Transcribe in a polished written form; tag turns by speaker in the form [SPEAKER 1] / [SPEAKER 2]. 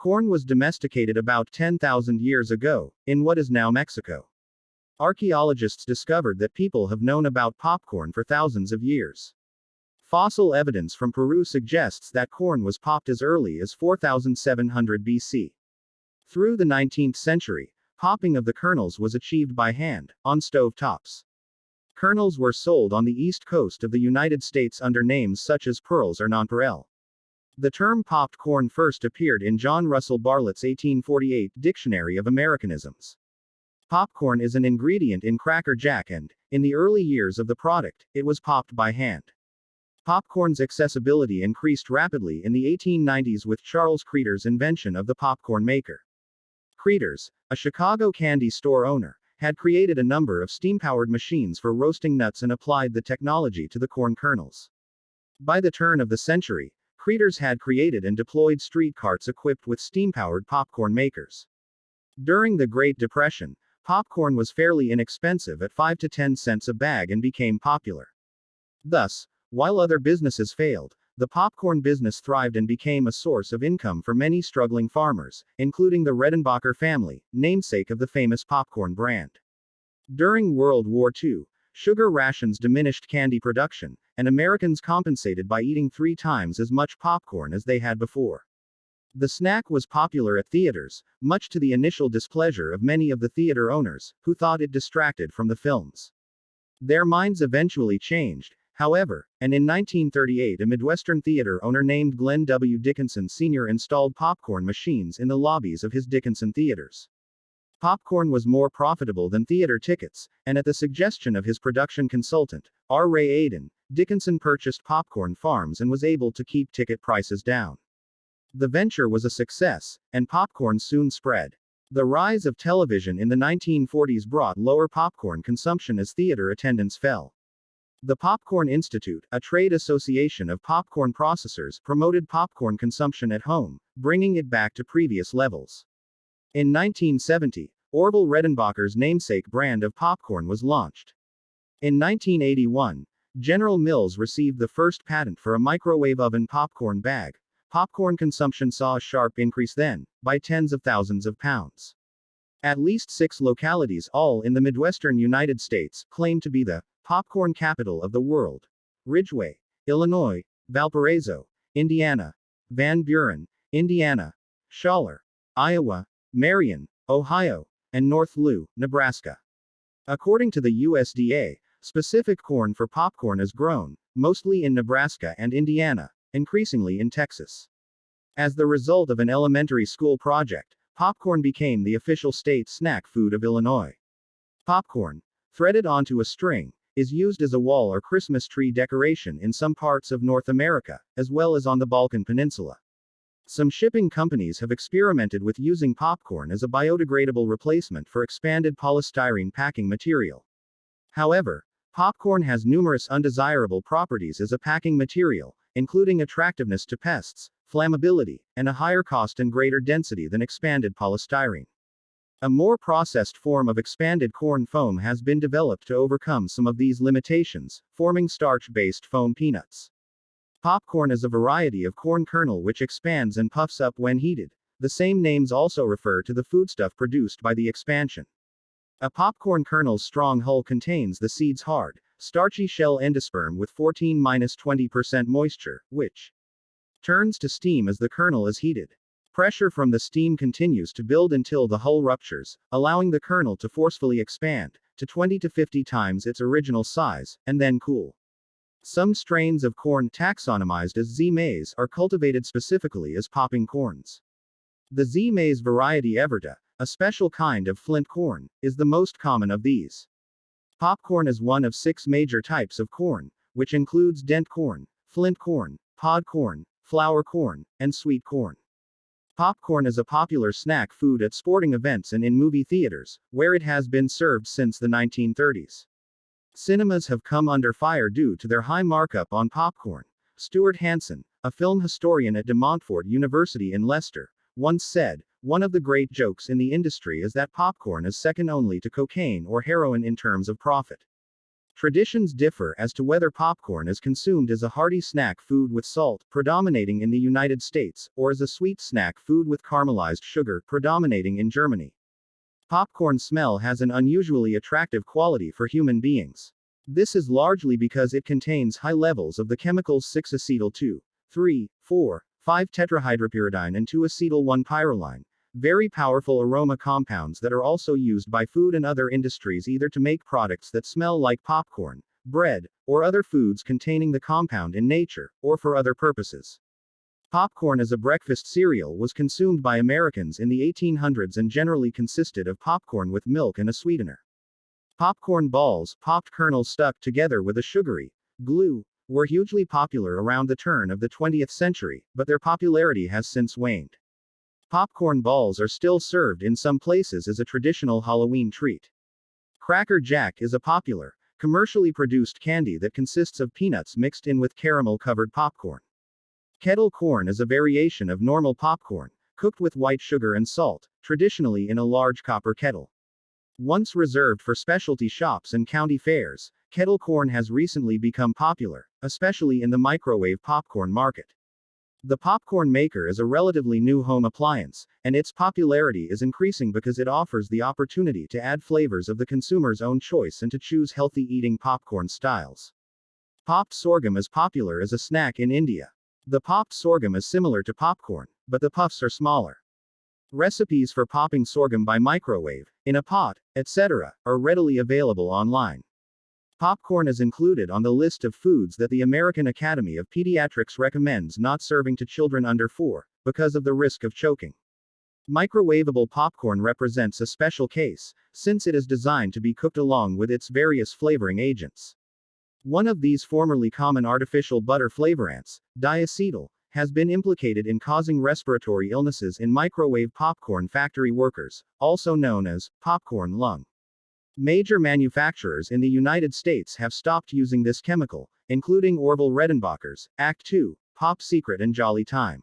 [SPEAKER 1] Corn was domesticated about 10,000 years ago, in what is now Mexico. Archaeologists discovered that people have known about popcorn for thousands of years. Fossil evidence from Peru suggests that corn was popped as early as 4700 BC. Through the 19th century, popping of the kernels was achieved by hand, on stove tops. Kernels were sold on the east coast of the United States under names such as pearls or nonpareil. The term popped corn first appeared in John Russell Bartlett's 1848 Dictionary of Americanisms. Popcorn is an ingredient in Cracker Jack and, in the early years of the product, it was popped by hand. Popcorn's accessibility increased rapidly in the 1890s with Charles Creeder's invention of the popcorn maker. Creeder's, a Chicago candy store owner, had created a number of steam-powered machines for roasting nuts and applied the technology to the corn kernels. By the turn of the century, Creeder's had created and deployed street carts equipped with steam-powered popcorn makers. During the Great Depression, popcorn was fairly inexpensive at 5 to 10 cents a bag and became popular. Thus, while other businesses failed, the popcorn business thrived and became a source of income for many struggling farmers, including the Redenbacher family, namesake of the famous popcorn brand. During World War II, sugar rations diminished candy production, and Americans compensated by eating 3 times as much popcorn as they had before. The snack was popular at theaters, much to the initial displeasure of many of the theater owners, who thought it distracted from the films. Their minds eventually changed, however, and in 1938 a Midwestern theater owner named Glenn W. Dickinson Sr. installed popcorn machines in the lobbies of his Dickinson theaters. Popcorn was more profitable than theater tickets, and at the suggestion of his production consultant, R. Ray Aden, Dickinson purchased popcorn farms and was able to keep ticket prices down. The venture was a success, and popcorn soon spread. The rise of television in the 1940s brought lower popcorn consumption as theater attendance fell. The Popcorn Institute, a trade association of popcorn processors, promoted popcorn consumption at home, bringing it back to previous levels. In 1970, Orville Redenbacher's namesake brand of popcorn was launched. In 1981, General Mills received the first patent for a microwave oven popcorn bag. Popcorn consumption saw a sharp increase then, by tens of thousands of pounds. At least 6 localities, all in the Midwestern United States, claim to be the popcorn capital of the world: Ridgeway, Illinois; Valparaiso, Indiana; Van Buren, Indiana; Schaller, Iowa; Marion, Ohio; and North Loup, Nebraska. According to the USDA, specific corn for popcorn is grown, mostly in Nebraska and Indiana, increasingly in Texas. As the result of an elementary school project, popcorn became the official state snack food of Illinois. Popcorn, threaded onto a string, is used as a wall or Christmas tree decoration in some parts of North America, as well as on the Balkan Peninsula. Some shipping companies have experimented with using popcorn as a biodegradable replacement for expanded polystyrene packing material. However, popcorn has numerous undesirable properties as a packing material, including attractiveness to pests, flammability, and a higher cost and greater density than expanded polystyrene. A more processed form of expanded corn foam has been developed to overcome some of these limitations, forming starch-based foam peanuts. Popcorn is a variety of corn kernel which expands and puffs up when heated. The same names also refer to the foodstuff produced by the expansion. A popcorn kernel's strong hull contains the seed's hard, starchy shell endosperm with 14–20% moisture, which turns to steam as the kernel is heated. Pressure from the steam continues to build until the hull ruptures, allowing the kernel to forcefully expand to 20 to 50 times its original size, and then cool. Some strains of corn, taxonomized as Z. maize, are cultivated specifically as popping corns. The Z. maize variety Everta, a special kind of flint corn, is the most common of these. Popcorn is one of 6 major types of corn, which includes dent corn, flint corn, pod corn, flour corn, and sweet corn. Popcorn is a popular snack food at sporting events and in movie theaters, where it has been served since the 1930s. Cinemas have come under fire due to their high markup on popcorn. Stuart Hansen, a film historian at De Montfort University in Leicester, once said, "One of the great jokes in the industry is that popcorn is second only to cocaine or heroin in terms of profit." Traditions differ as to whether popcorn is consumed as a hearty snack food with salt, predominating in the United States, or as a sweet snack food with caramelized sugar, predominating in Germany. Popcorn smell has an unusually attractive quality for human beings. This is largely because it contains high levels of the chemicals 6-acetyl 2, 3, 4, 5-tetrahydropyridine and 2-acetyl-1-pyroline, very powerful aroma compounds that are also used by food and other industries either to make products that smell like popcorn, bread, or other foods containing the compound in nature, or for other purposes. Popcorn as a breakfast cereal was consumed by Americans in the 1800s and generally consisted of popcorn with milk and a sweetener. Popcorn balls, popped kernels stuck together with a sugary glue, were hugely popular around the turn of the 20th century, but their popularity has since waned. Popcorn balls are still served in some places as a traditional Halloween treat. Cracker Jack is a popular, commercially produced candy that consists of peanuts mixed in with caramel-covered popcorn. Kettle corn is a variation of normal popcorn, cooked with white sugar and salt, traditionally in a large copper kettle. Once reserved for specialty shops and county fairs, kettle corn has recently become popular, especially in the microwave popcorn market. The popcorn maker is a relatively new home appliance, and its popularity is increasing because it offers the opportunity to add flavors of the consumer's own choice and to choose healthy eating popcorn styles. Popped sorghum is popular as a snack in India. The popped sorghum is similar to popcorn, but the puffs are smaller. Recipes for popping sorghum by microwave, in a pot, etc., are readily available online. Popcorn is included on the list of foods that the American Academy of Pediatrics recommends not serving to children under 4, because of the risk of choking. Microwavable popcorn represents a special case, since it is designed to be cooked along with its various flavoring agents. One of these formerly common artificial butter flavorants, diacetyl, has been implicated in causing respiratory illnesses in microwave popcorn factory workers, also known as popcorn lung. Major manufacturers in the United States have stopped using this chemical, including Orville Redenbacher's, Act II, Pop Secret and Jolly Time.